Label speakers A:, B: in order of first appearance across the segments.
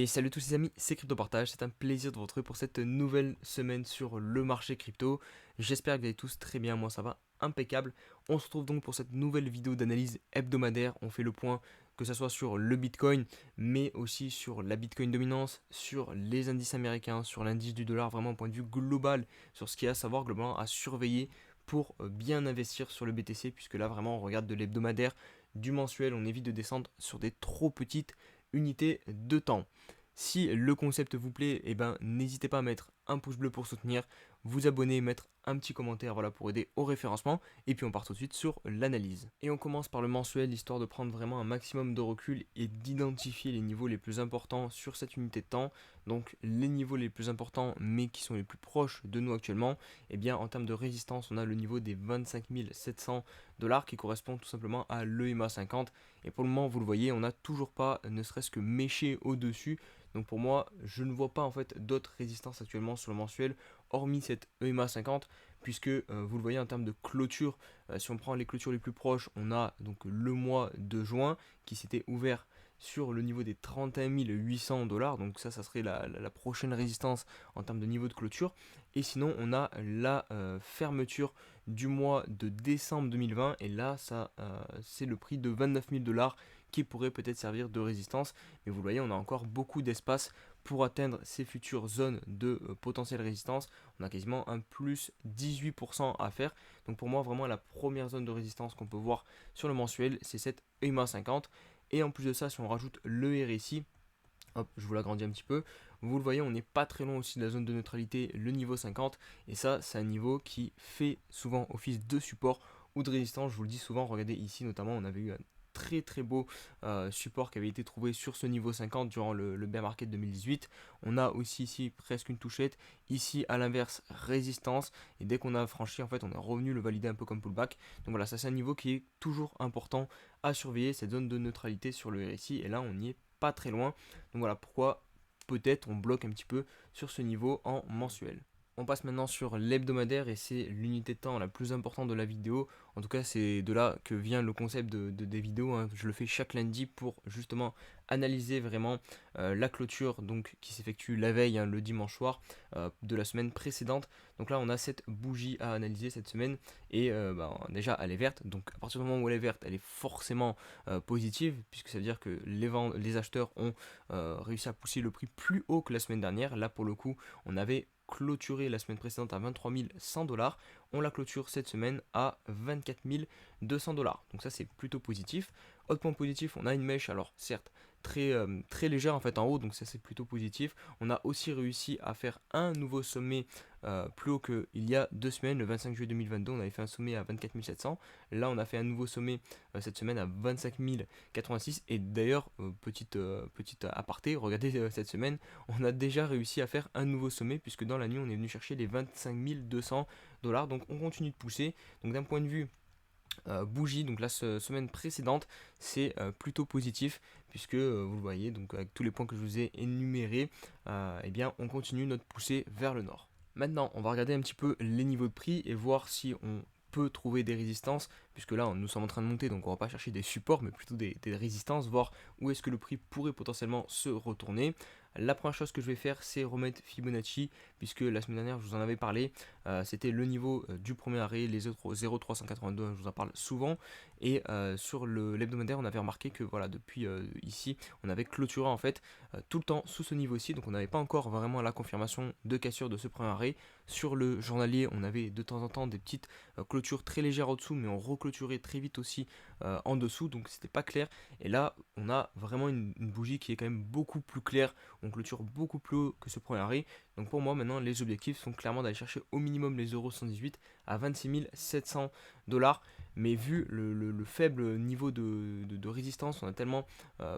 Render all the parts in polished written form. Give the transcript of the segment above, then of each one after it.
A: Et salut tous les amis, c'est Crypto Partage, c'est un plaisir de vous retrouver pour cette nouvelle semaine sur le marché crypto. J'espère que vous allez tous très bien, moi ça va impeccable. On se retrouve donc pour cette nouvelle vidéo d'analyse hebdomadaire. On fait le point que ce soit sur le Bitcoin, mais aussi sur la Bitcoin dominance, sur les indices américains, sur l'indice du dollar, vraiment au point de vue global, sur ce qu'il y a à savoir globalement à surveiller pour bien investir sur le BTC, puisque là vraiment on regarde de l'hebdomadaire, du mensuel, on évite de descendre sur des trop petites unités de temps. Si le concept vous plaît, eh ben, n'hésitez pas à mettre un pouce bleu pour soutenir, vous abonner, mettre un petit commentaire voilà, pour aider au référencement. Et puis on part tout de suite sur l'analyse. Et on commence par le mensuel, histoire de prendre vraiment un maximum de recul et d'identifier les niveaux les plus importants sur cette unité de temps. Donc les niveaux les plus importants, mais qui sont les plus proches de nous actuellement, eh bien en termes de résistance, on a le niveau des 25 700 dollars qui correspond tout simplement à l'EMA 50. Et pour le moment, vous le voyez, on n'a toujours pas ne serait-ce que méché au-dessus. Donc pour moi, je ne vois pas en fait d'autres résistances actuellement sur le mensuel, hormis cette EMA 50, puisque vous le voyez en termes de clôture, si on prend les clôtures les plus proches, on a donc le mois de juin qui s'était ouvert sur le niveau des 31 800 dollars, donc ça serait la prochaine résistance en termes de niveau de clôture. Et sinon, on a la fermeture du mois de décembre 2020, et là, ça, c'est le prix de 29 000 dollars qui pourrait peut-être servir de résistance. Mais vous le voyez, on a encore beaucoup d'espace pour atteindre ces futures zones de potentielle résistance. On a quasiment un plus 18% à faire. Donc pour moi, vraiment la première zone de résistance qu'on peut voir sur le mensuel, c'est cette EMA 50. Et en plus de ça, si on rajoute le RSI, hop, je vous l'agrandis un petit peu. Vous le voyez, on n'est pas très loin aussi de la zone de neutralité, le niveau 50. Et ça, c'est un niveau qui fait souvent office de support ou de résistance. Je vous le dis souvent, regardez ici notamment, on avait eu un très beau support qui avait été trouvé sur ce niveau 50 durant le bear market 2018. On a aussi ici presque une touchette, ici à l'inverse résistance, et dès qu'on a franchi en fait on est revenu le valider un peu comme pullback. Donc voilà, ça c'est un niveau qui est toujours important à surveiller, cette zone de neutralité sur le RSI, et là on n'y est pas très loin. Donc voilà pourquoi peut-être on bloque un petit peu sur ce niveau en mensuel. On passe maintenant sur l'hebdomadaire, et c'est l'unité de temps la plus importante de la vidéo. En tout cas, c'est de là que vient le concept des vidéos, hein. Je le fais chaque lundi pour justement analyser vraiment la clôture donc, qui s'effectue la veille, hein, le dimanche soir de la semaine précédente. Donc là, on a cette bougie à analyser cette semaine, et déjà, elle est verte. Donc à partir du moment où elle est verte, elle est forcément positive, puisque ça veut dire que les acheteurs ont réussi à pousser le prix plus haut que la semaine dernière. Là, pour le coup, on avait clôturé la semaine précédente à 23 100 dollars. On la clôture cette semaine à 24 200 dollars. Donc ça, c'est plutôt positif. Autre point positif, on a une mèche, alors certes très légère en fait en haut, donc ça c'est plutôt positif. On a aussi réussi à faire un nouveau sommet plus haut qu'il y a 2 semaines, le 25 juillet 2022, on avait fait un sommet à 24 700. Là on a fait un nouveau sommet cette semaine à 25 086. Et d'ailleurs, petite aparté, regardez cette semaine, on a déjà réussi à faire un nouveau sommet, puisque dans la nuit on est venu chercher les 25 200 dollars. Donc on continue de pousser. Donc d'un point de vue bougie, donc la semaine précédente, c'est plutôt positif, puisque vous le voyez, donc avec tous les points que je vous ai énumérés, eh bien on continue notre poussée vers le nord. Maintenant, on va regarder un petit peu les niveaux de prix et voir si on peut trouver des résistances, puisque là nous sommes en train de monter, donc on va pas chercher des supports mais plutôt des résistances, voir où est-ce que le prix pourrait potentiellement se retourner. La première chose que je vais faire, c'est remettre Fibonacci, puisque la semaine dernière je vous en avais parlé. C'était le niveau du premier arrêt, les autres 0,382, je vous en parle souvent. Et sur l'hebdomadaire, on avait remarqué que voilà, depuis ici, on avait clôturé en fait tout le temps sous ce niveau-ci. Donc on n'avait pas encore vraiment la confirmation de cassure de ce premier arrêt. Sur le journalier, on avait de temps en temps des petites clôtures très légères au-dessous, mais on reclôturait très vite aussi en dessous, donc c'était pas clair. Et là, on a vraiment une bougie qui est quand même beaucoup plus claire. On clôture beaucoup plus haut que ce premier arrêt. Donc pour moi, maintenant, les objectifs sont clairement d'aller chercher au minimum les 0,118 à 26 700 dollars. Mais vu le faible niveau de résistance, on a tellement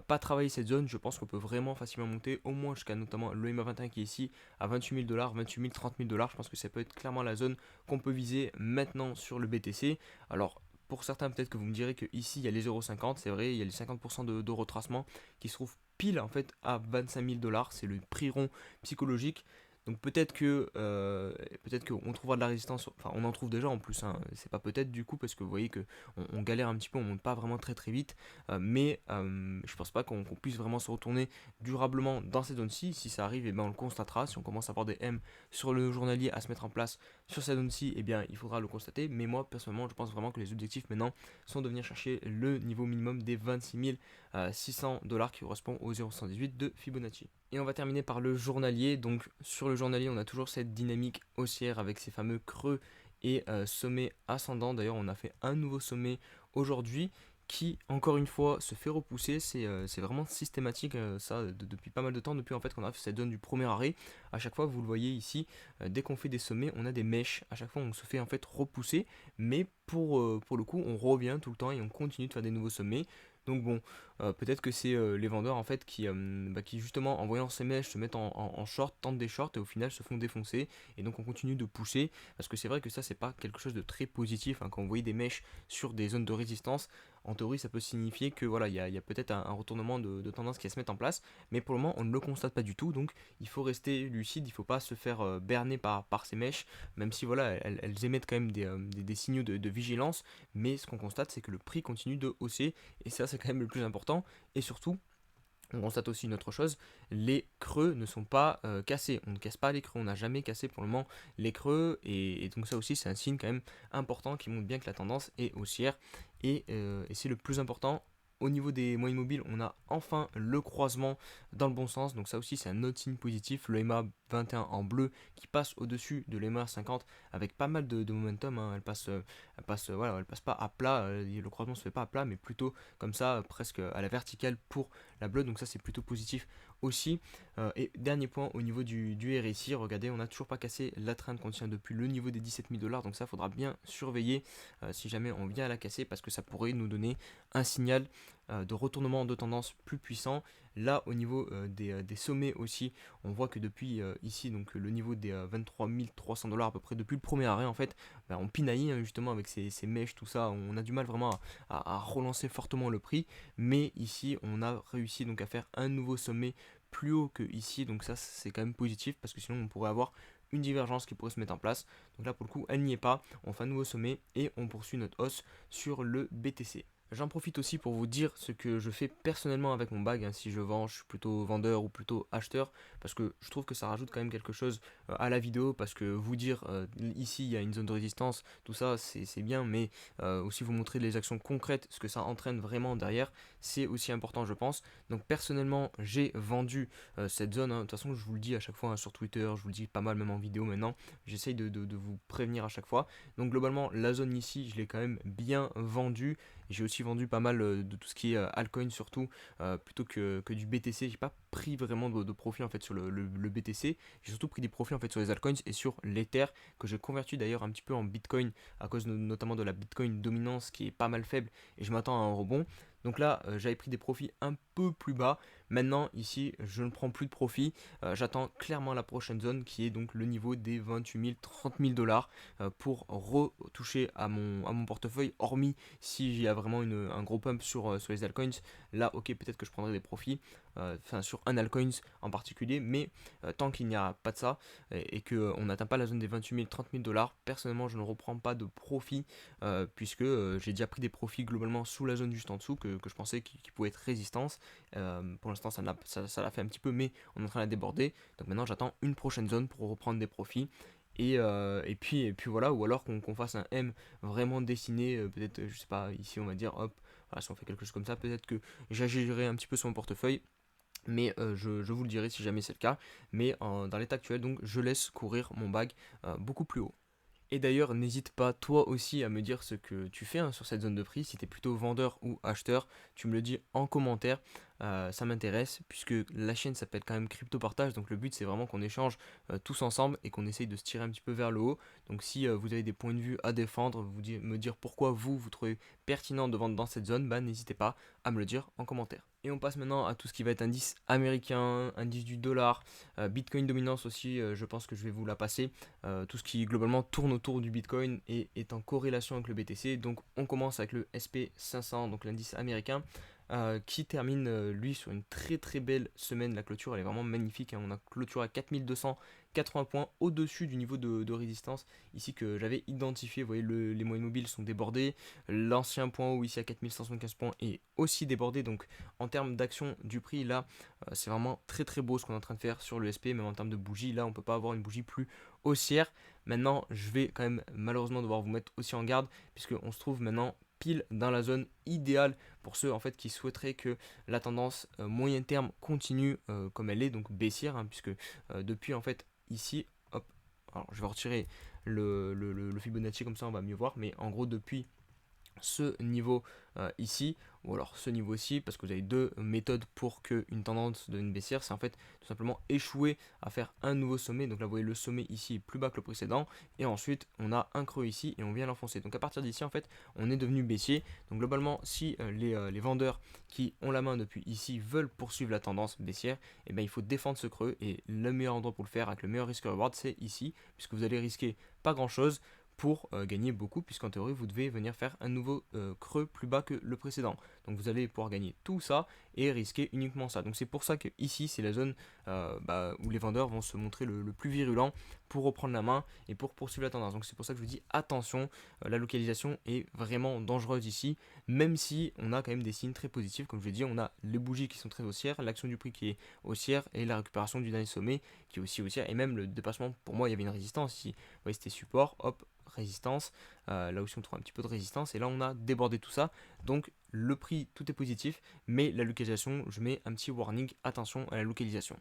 A: pas travaillé cette zone, je pense qu'on peut vraiment facilement monter au moins jusqu'à notamment le MA 21 qui est ici à 28 000 dollars, 28 000, 30 000 dollars. Je pense que ça peut être clairement la zone qu'on peut viser maintenant sur le BTC. Alors pour certains, peut-être que vous me direz que ici il y a les 0,50, c'est vrai, il y a les 50% de retracement qui se trouvent pile en fait à 25 000 dollars, c'est le prix rond psychologique. Donc peut-être qu'on trouvera de la résistance, enfin on en trouve déjà en plus, hein, c'est pas peut-être du coup parce que vous voyez que on galère un petit peu, on monte pas vraiment très très vite, mais je pense pas qu'on puisse vraiment se retourner durablement dans cette zone-ci. Si ça arrive, et ben on le constatera. Si on commence à avoir des M sur le journalier à se mettre en place sur cette zone-ci, et bien il faudra le constater. Mais moi personnellement, je pense vraiment que les objectifs maintenant sont de venir chercher le niveau minimum des 26 600 dollars qui correspond au 0,118 de Fibonacci. Et on va terminer par le journalier. Donc sur le journalier, on a toujours cette dynamique haussière avec ces fameux creux et sommets ascendants. D'ailleurs, on a fait un nouveau sommet aujourd'hui qui, encore une fois, se fait repousser. C'est vraiment systématique, ça, depuis pas mal de temps, depuis en fait qu'on arrive à cette zone du premier arrêt. À chaque fois, vous le voyez ici, dès qu'on fait des sommets, on a des mèches. À chaque fois, on se fait en fait repousser, mais pour le coup, on revient tout le temps et on continue de faire des nouveaux sommets. Donc bon, peut-être que c'est les vendeurs en fait qui justement en voyant ces mèches se mettent en short, tentent des shorts et au final se font défoncer. Et donc on continue de pousser parce que c'est vrai que ça c'est pas quelque chose de très positif, hein. Quand vous voyez des mèches sur des zones de résistance, en théorie ça peut signifier que voilà, il y a peut-être un retournement de tendance qui va se mettre en place. Mais pour le moment on ne le constate pas du tout. Donc il faut rester lucide, il ne faut pas se faire berner par ces mèches, même si voilà, elles émettent quand même des signaux de vigilance. Mais ce qu'on constate c'est que le prix continue de hausser. Et ça c'est quand même le plus important. Et surtout, on constate aussi une autre chose, les creux ne sont pas cassés. On ne casse pas les creux, on n'a jamais cassé pour le moment les creux. Et donc ça aussi c'est un signe quand même important qui montre bien que la tendance est haussière. Et c'est le plus important. Au niveau des moyennes mobiles, on a enfin le croisement dans le bon sens. Donc ça aussi c'est un autre signe positif. Le EMA 21 en bleu qui passe au-dessus de l'EMA 50 avec pas mal de momentum, hein. Voilà, elle passe pas à plat. Le croisement se fait pas à plat, mais plutôt comme ça, presque à la verticale pour la bleue. Donc ça c'est plutôt positif aussi. Et dernier point au niveau du RSI, regardez, on n'a toujours pas cassé la trend qu'on tient depuis le niveau des 17 000 dollars. Donc ça faudra bien surveiller si jamais on vient à la casser parce que ça pourrait nous donner un signal de retournement de tendance plus puissant. Là au niveau des sommets aussi, on voit que depuis ici donc le niveau des 23 300 dollars à peu près depuis le premier arrêt en fait, ben, on pinaille, hein, justement avec ces mèches tout ça, on a du mal vraiment à relancer fortement le prix. Mais ici on a réussi donc à faire un nouveau sommet plus haut que ici, donc ça c'est quand même positif parce que sinon on pourrait avoir une divergence qui pourrait se mettre en place. Donc là pour le coup elle n'y est pas, on fait un nouveau sommet et on poursuit notre hausse sur le BTC. J'en profite aussi pour vous dire ce que je fais personnellement avec mon bag, hein. Si je vends, je suis plutôt vendeur ou plutôt acheteur, parce que je trouve que ça rajoute quand même quelque chose à la vidéo, parce que vous dire ici il y a une zone de résistance, tout ça c'est bien, mais aussi vous montrer les actions concrètes, ce que ça entraîne vraiment derrière, c'est aussi important je pense. Donc personnellement j'ai vendu cette zone, hein. De toute façon je vous le dis à chaque fois, hein, sur Twitter, je vous le dis pas mal même en vidéo maintenant, j'essaye de vous prévenir à chaque fois. Donc globalement la zone ici je l'ai quand même bien vendue. J'ai aussi vendu pas mal de tout ce qui est altcoin surtout, plutôt que du BTC. J'ai pas pris vraiment de profit en fait sur le BTC. J'ai surtout pris des profits en fait sur les altcoins et sur l'Ether que j'ai converti d'ailleurs un petit peu en Bitcoin à cause notamment de la Bitcoin dominance qui est pas mal faible et je m'attends à un rebond. Donc là, j'avais pris des profits un peu plus bas. Maintenant, ici, je ne prends plus de profit. J'attends clairement la prochaine zone qui est donc le niveau des 28 000, 30 000 dollars pour retoucher à mon portefeuille, hormis s'il y a vraiment un gros pump sur les altcoins. Là, ok, peut-être que je prendrai des profits, enfin sur un altcoin en particulier, mais tant qu'il n'y a pas de ça et qu'on n'atteint pas la zone des 28 000, 30 000 dollars, personnellement, je ne reprends pas de profit puisque j'ai déjà pris des profits globalement sous la zone juste en dessous que je pensais qu'il pouvait être résistance. Pour l'instant, ça l'a fait un petit peu, mais on est en train de la déborder. Donc maintenant, j'attends une prochaine zone pour reprendre des profits. Et puis voilà, ou alors qu'on fasse un M vraiment dessiné, peut-être, je sais pas, ici on va dire, hop, voilà, si on fait quelque chose comme ça, peut-être que j'agirai un petit peu sur mon portefeuille, mais je vous le dirai si jamais c'est le cas. Mais dans l'état actuel, donc je laisse courir mon bag beaucoup plus haut. Et d'ailleurs, n'hésite pas toi aussi à me dire ce que tu fais, hein, sur cette zone de prix, si tu es plutôt vendeur ou acheteur, tu me le dis en commentaire, ça m'intéresse, puisque la chaîne s'appelle quand même Crypto Partage, donc le but c'est vraiment qu'on échange tous ensemble et qu'on essaye de se tirer un petit peu vers le haut. Donc si vous avez des points de vue à défendre, me dire pourquoi vous trouvez pertinent de vendre dans cette zone, bah n'hésitez pas à me le dire en commentaire. Et on passe maintenant à tout ce qui va être indice américain, indice du dollar, Bitcoin dominance aussi, je pense que je vais vous la passer. Tout ce qui globalement tourne autour du Bitcoin et est en corrélation avec le BTC. Donc on commence avec le SP500, donc l'indice américain. qui termine lui sur une très très belle semaine. La clôture elle est vraiment magnifique, hein. On a clôturé à 4280 points au-dessus du niveau de résistance ici que j'avais identifié. Vous voyez, les moyennes mobiles sont débordées. L'ancien point haut ici à 4175 points est aussi débordé. Donc en termes d'action du prix, là, c'est vraiment très très beau ce qu'on est en train de faire sur le SP. Même en termes de bougie, là, on peut pas avoir une bougie plus haussière. Maintenant, je vais quand même malheureusement devoir vous mettre aussi en garde, puisqu'on se trouve maintenant pile dans la zone idéale pour ceux en fait qui souhaiteraient que la tendance moyen terme continue comme elle est, donc baissière, hein, puisque depuis en fait ici, hop, alors je vais retirer le Fibonacci comme ça on va mieux voir, mais en gros depuis ce niveau ici, ou alors ce niveau-ci, parce que vous avez deux méthodes pour qu'une tendance devienne baissière, c'est en fait tout simplement échouer à faire un nouveau sommet. Donc là vous voyez le sommet ici est plus bas que le précédent, et ensuite on a un creux ici et on vient l'enfoncer. Donc à partir d'ici en fait on est devenu baissier. Donc globalement si les vendeurs qui ont la main depuis ici veulent poursuivre la tendance baissière, et bien il faut défendre ce creux, et le meilleur endroit pour le faire avec le meilleur risque reward c'est ici, puisque vous allez risquer pas grand chose pour gagner beaucoup, puisqu'en théorie vous devez venir faire un nouveau creux plus bas que le précédent. Donc vous allez pouvoir gagner tout ça et risquer uniquement ça. Donc c'est pour ça que ici c'est la zone où les vendeurs vont se montrer le plus virulent pour reprendre la main et pour poursuivre la tendance. Donc c'est pour ça que je vous dis attention, la localisation est vraiment dangereuse ici, même si on a quand même des signes très positifs. Comme je l'ai dit, on a les bougies qui sont très haussières, l'action du prix qui est haussière et la récupération du dernier sommet qui est aussi haussière, et même le dépassement. Pour moi il y avait une résistance ici, vous voyez c'était support, hop, résistance, là aussi on trouve un petit peu de résistance, et là on a débordé tout ça. Donc le prix tout est positif, mais la localisation, je mets un petit warning, attention à la localisation.